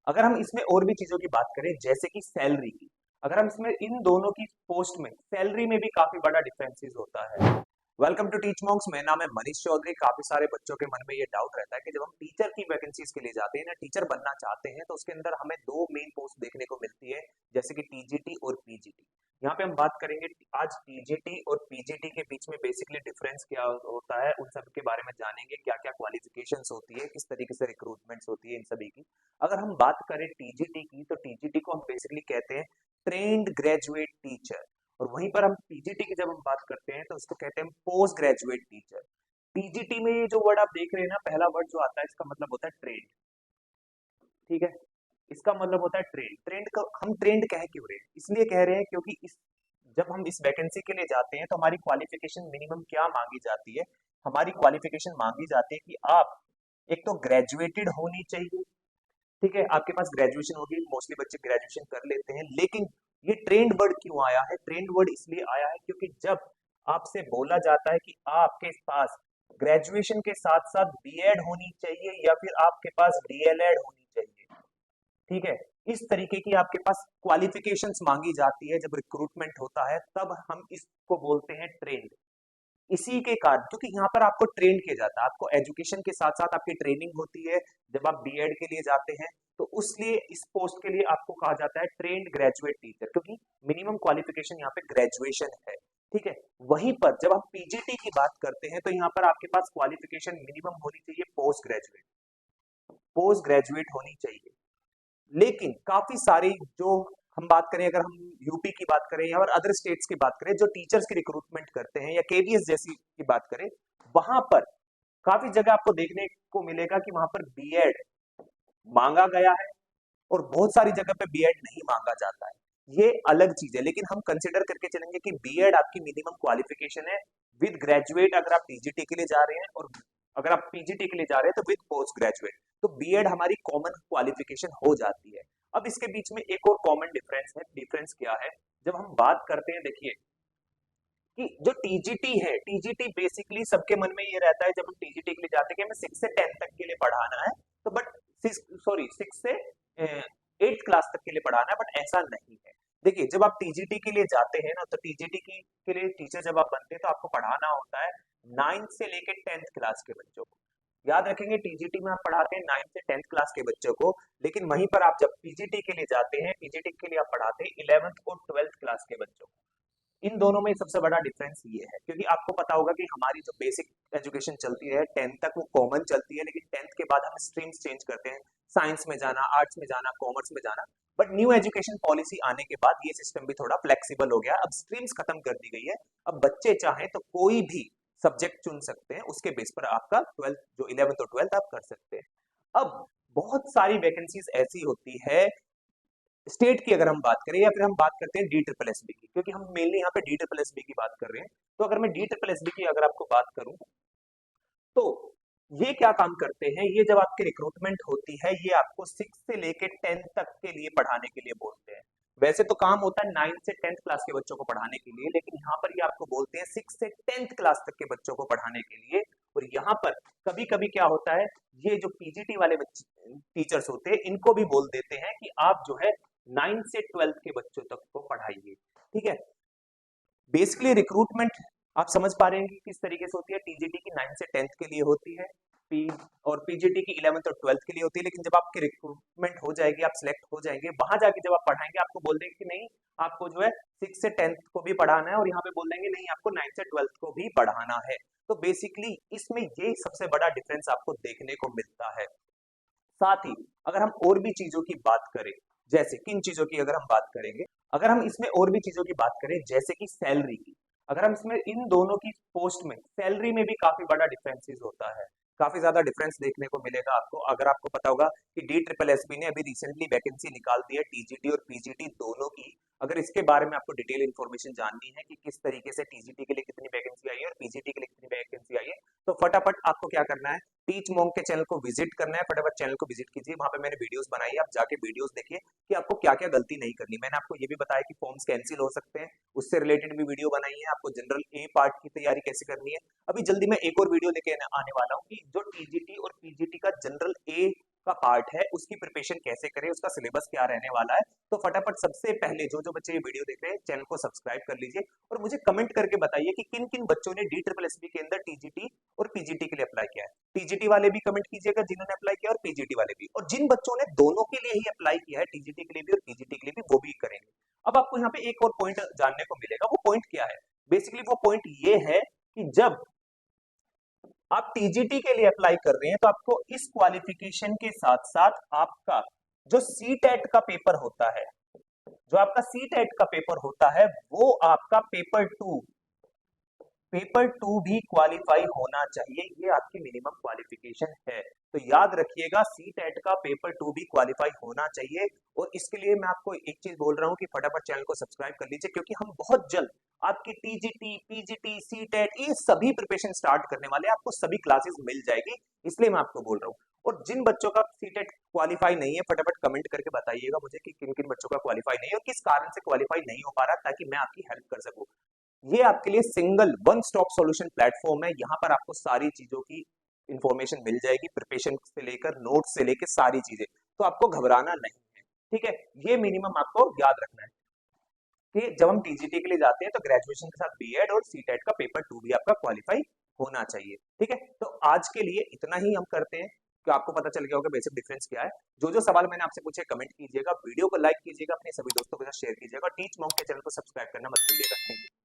अगर हम इसमें और भी चीजों की बात करें जैसे कि सैलरी की, अगर हम इसमें इन दोनों की पोस्ट में सैलरी में भी काफी बड़ा डिफरेंसेस होता है। वेलकम टू टीच मॉन्क्स, मेरा नाम है मनीष चौधरी। काफी सारे बच्चों के मन में ये डाउट रहता है कि जब हम टीचर की वैकेंसीज के लिए जाते हैं ना, टीचर बनना चाहते हैं, तो उसके अंदर हमें दो मेन पोस्ट देखने को मिलती है, जैसे कि टीजीटी और पीजीटी। यहाँ पे हम बात करेंगे आज टीजीटी और पीजीटी के बीच में बेसिकली डिफरेंस क्या होता है, उन सब के बारे में जानेंगे। क्या क्या क्वालिफिकेशंस होती है, किस तरीके से रिक्रूटमेंट्स होती है, इन सभी की। अगर हम बात करें टीजीटी की, तो टीजीटी को हम बेसिकली कहते हैं ट्रेन्ड ग्रेजुएट टीचर, और वहीं पर हम पीजीटी की जब हम बात करते हैं तो उसको कहते हैं पोस्ट ग्रेजुएट टीचर। पीजीटी में ये जो वर्ड आप देख रहे हैं ना, पहला वर्ड जो आता है इसका मतलब होता है ट्रेंड। ठीक है, इसका मतलब होता है ट्रेंड। ट्रेंड का हम ट्रेंड कह क्यों रहे हैं, इसलिए कह रहे हैं क्योंकि इस जब हम इस वैकेंसी के लिए जाते हैं तो हमारी क्वालिफिकेशन मिनिमम क्या मांगी जाती है। हमारी क्वालिफिकेशन मांगी जाती है कि आप एक तो ग्रेजुएटेड होनी चाहिए। ठीक है, आपके पास ग्रेजुएशन होगी, मोस्टली बच्चे ग्रेजुएशन कर लेते हैं। लेकिन ये ट्रेंड वर्ड क्यों आया है? ट्रेंड वर्ड इसलिए आया है क्योंकि जब आपसे बोला जाता है कि आपके पास ग्रेजुएशन के साथ साथ बीएड होनी चाहिए या फिर आपके पास डीएलएड होनी चाहिए, ठीक है, इस तरीके की आपके पास क्वालिफिकेशंस मांगी जाती है जब रिक्रूटमेंट होता है, तब हम इसको बोलते हैं ट्रेंड। इसी के कारण, क्योंकि यहाँ पर आपको ट्रेन किया जाता है, आपको एजुकेशन के साथ साथ आपकी ट्रेनिंग होती है जब आप बीएड के लिए जाते हैं, तो उसलिए इस पोस्ट के लिए आपको कहा जाता है ट्रेन्ड ग्रेजुएट टीचर, क्योंकि मिनिमम क्वालिफिकेशन यहाँ पे ग्रेजुएशन है। ठीक है, वहीं पर जब हम पीजीटी की बात करते हैं तो यहाँ पर आपके पास क्वालिफिकेशन मिनिमम होनी चाहिए पोस्ट ग्रेजुएट होनी चाहिए। लेकिन काफी सारी जो हम बात करें, अगर हम यूपी की बात करें या और अदर स्टेट्स की बात करें जो टीचर्स की रिक्रूटमेंट करते हैं, या केवीएस जैसी की बात करें, वहां पर काफी जगह आपको देखने को मिलेगा कि वहां पर बीएड मांगा गया है और बहुत सारी जगह पे बीएड नहीं मांगा जाता है। ये अलग चीज है, लेकिन हम कंसिडर करके चलेंगे कि बीएड आपकी मिनिमम क्वालिफिकेशन है विद ग्रेजुएट, अगर आप टीजीटी के लिए जा रहे हैं, और अगर आप पीजीटी के लिए जा रहे हैं तो विद पोस्ट ग्रेजुएट, तो बीएड हमारी कॉमन क्वालिफिकेशन हो जाती है। अब इसके बीच में एक और कॉमन डिफरेंस है। डिफरेंस क्या है? जब हम बात करते हैं, देखिए कि जो टीजीटी है, टीजीटी बेसिकली सबके मन में ये रहता है जब हम टीजीटी के लिए जाते हैं कि हमें 6 से 10 तक के लिए पढ़ाना है, तो बट सिक्स से 8th क्लास तक के लिए पढ़ाना है, बट ऐसा नहीं है। देखिए, जब आप टीजीटी के लिए जाते हैं ना, तो टीजीटी की के लिए टीचर जब आप बनते हैं तो आपको पढ़ाना होता है 9th से लेकर 10th क्लास के बच्चों को। याद रखेंगे, टीजीटी में आप पढ़ाते हैं 9th से 10th क्लास के बच्चों को, लेकिन वहीं पर आप जब पीजीटी के लिए जाते हैं, पीजीटी के लिए आप पढ़ाते हैं 11th और 12th क्लास के बच्चों को। इन दोनों में सबसे बड़ा डिफरेंस ये है, क्योंकि आपको पता होगा कि हमारी जो बेसिक एजुकेशन चलती है 10th तक, वो कॉमन चलती है, लेकिन 10th के बाद हम स्ट्रीम्स चेंज करते हैं, साइंस में जाना, आर्ट्स में जाना, कॉमर्स में जाना। बट न्यू एजुकेशन पॉलिसी आने के बाद ये सिस्टम भी थोड़ा फ्लेक्सिबल हो गया, अब स्ट्रीम्स खत्म कर दी गई है। अब बच्चे चाहें तो कोई भी सब्जेक्ट चुन सकते हैं, उसके बेस पर आपका 12th जो 11th और 12th आप कर सकते हैं। अब बहुत सारी वैकेंसीज ऐसी होती है स्टेट की, अगर हम बात करें, या फिर हम बात करते हैं डी ट्रिपल एस बी की, क्योंकि हम मेनली यहाँ पे डी ट्रिपल एस बी की बात कर रहे हैं। तो अगर मैं डी ट्रिपल एस बी की अगर आपको बात करूं, तो ये क्या काम करते हैं, ये जब आपकी रिक्रूटमेंट होती है, ये आपको 6 से लेके 10 तक के लिए पढ़ाने के लिए बोलते हैं। वैसे तो काम होता है 9 से 10th क्लास के बच्चों को पढ़ाने के लिए, लेकिन यहाँ पर ये आपको बोलते हैं 6 से 10th क्लास तक के बच्चों को पढ़ाने के लिए। और यहाँ पर कभी कभी क्या होता है, ये जो पीजीटी वाले बच्चे टीचर्स होते हैं, इनको भी बोल देते हैं कि आप जो है 9 से 12th के बच्चों तक को पढ़ाइए। ठीक है, बेसिकली रिक्रूटमेंट आप समझ पा रहे हैं कि किस तरीके से होती है। टीजीटी की 9 से 10th के लिए होती है, पी और पीजीटी की 11th और 12th के लिए होती है। लेकिन जब आपकी रिक्रूटमेंट हो जाएगी, आप सिलेक्ट हो जाएंगे, वहां जाके जब आप पढ़ाएंगे, आपको बोल देंगे कि नहीं, आपको जो है 6 से 10th को भी पढ़ाना है, और यहाँ पे बोल देंगे नहीं, आपको 9 से 12th को भी पढ़ाना है। तो बेसिकली इसमें ये सबसे बड़ा डिफरेंस आपको देखने को मिलता है। साथ ही अगर हम और भी चीजों की बात करें, जैसे किन चीजों की अगर हम बात करेंगे, अगर हम इसमें और भी चीजों की बात करें जैसे कि सैलरी की, अगर हम इसमें इन दोनों की पोस्ट में सैलरी में भी काफी बड़ा डिफरेंसेस होता है। काफी ज्यादा डिफरेंस देखने को मिलेगा आपको। अगर आपको पता होगा कि डी ट्रिपल एस बी ने अभी रिसेंटली वैकेंसी निकाल दी है टीजीटी और पीजीटी दोनों की, अगर इसके बारे में आपको डिटेल इन्फॉर्मेशन जाननी है कि किस तरीके से टीजीटी के लिए कितनी वैकेंसी आई है और पीजीटी के लिए कितनी वैकेंसी आई है, तो फटाफट आपको क्या करना है, टीच मॉन्क के चैनल को विजिट करना है। फटाफट चैनल को विजिट कीजिए, वहां पे मैंने वीडियोस बनाई है, आप जाके वीडियोस देखिए कि आपको क्या क्या गलती नहीं करनी। मैंने आपको ये भी बताया कि फॉर्म्स कैंसिल हो सकते हैं, उससे रिलेटेड भी वीडियो बनाई है। आपको जनरल ए पार्ट की तैयारी कैसे करनी है, अभी जल्दी मैं एक और वीडियो लेके आने वाला हूँ कि जो टीजीटी और पीजीटी का जनरल ए का पार्ट है उसकी प्रिपरेशन कैसे करें, उसका सिलेबस क्या रहने वाला है। तो फटाफट सबसे पहले जो बच्चे ये वीडियो देख रहे हैं चैनल को सब्सक्राइब कर लीजिए और मुझे कमेंट करके बताइए कि किन किन बच्चों ने DSSB के अंदर टीजीटी और पीजीटी के लिए अप्लाई किया है। टीजीटी वाले भी कमेंट कीजिएगा जिन्होंने अप्लाई किया और पीजीटी वाले भी, और जिन बच्चों ने दोनों के लिए ही अप्लाई किया है, टीजीटी के लिए भी और पीजीटी के लिए भी, वो भी करेंगे। अब आपको यहाँ पे एक और पॉइंट जानने को मिलेगा, वो पॉइंट क्या है? बेसिकली वो पॉइंट ये है कि जब आप टीजीटी के लिए अप्लाई कर रहे हैं तो आपको इस क्वालिफिकेशन के साथ साथ आपका जो सीटेट का पेपर होता है, जो आपका सीटेट का पेपर होता है, वो आपका पेपर 2 भी क्वालिफाई होना चाहिए। ये आपकी मिनिमम क्वालिफिकेशन है। तो याद रखिएगा सीटेट का पेपर 2 भी क्वालिफाई होना चाहिए। और इसके लिए मैं आपको एक चीज बोल रहा हूं कि फटाफट चैनल को सब्सक्राइब कर लीजिए, क्योंकि हम बहुत जल्द आपकी टीजीटी, पीजीटी, सीटेट ये सभी प्रिपरेशन स्टार्ट करने वाले हैं। आपको सभी क्लासेस मिल जाएगी, इसलिए मैं आपको बोल रहा हूँ। और जिन बच्चों का सीटेट क्वालिफाई नहीं है, फटाफट कमेंट करके बताइएगा मुझे कि किन किन बच्चों का क्वालिफाई नहीं है और किस कारण से क्वालिफाई नहीं हो पा रहा, ताकि मैं आपकी हेल्प कर सकूं। ये आपके लिए single one stop solution platform है। यहाँ पर आपको सारी चीजों की इंफॉर्मेशन मिल जाएगी, प्रिपरेशन से लेकर नोट्स से लेकर सारी चीजें। तो आपको घबराना नहीं है, ठीक है। ये मिनिमम आपको याद रखना है कि जब हम टीजीटी के लिए जाते हैं तो ग्रेजुएशन के साथ बीएड और सीटेट का पेपर 2 भी आपका क्वालिफाई होना चाहिए, ठीक है। तो आज के लिए इतना ही हम करते हैं कि आपको पता चल गया होगा बेसिक डिफरेंस क्या है। जो सवाल मैंने आपसे पूछे कमेंट कीजिएगा, वीडियो को लाइक कीजिएगा, अपने सभी दोस्तों के साथ शेयर कीजिएगा, टीच मॉन्क के चैनल को सब्सक्राइब करना मत भूलिएगा। Thank you.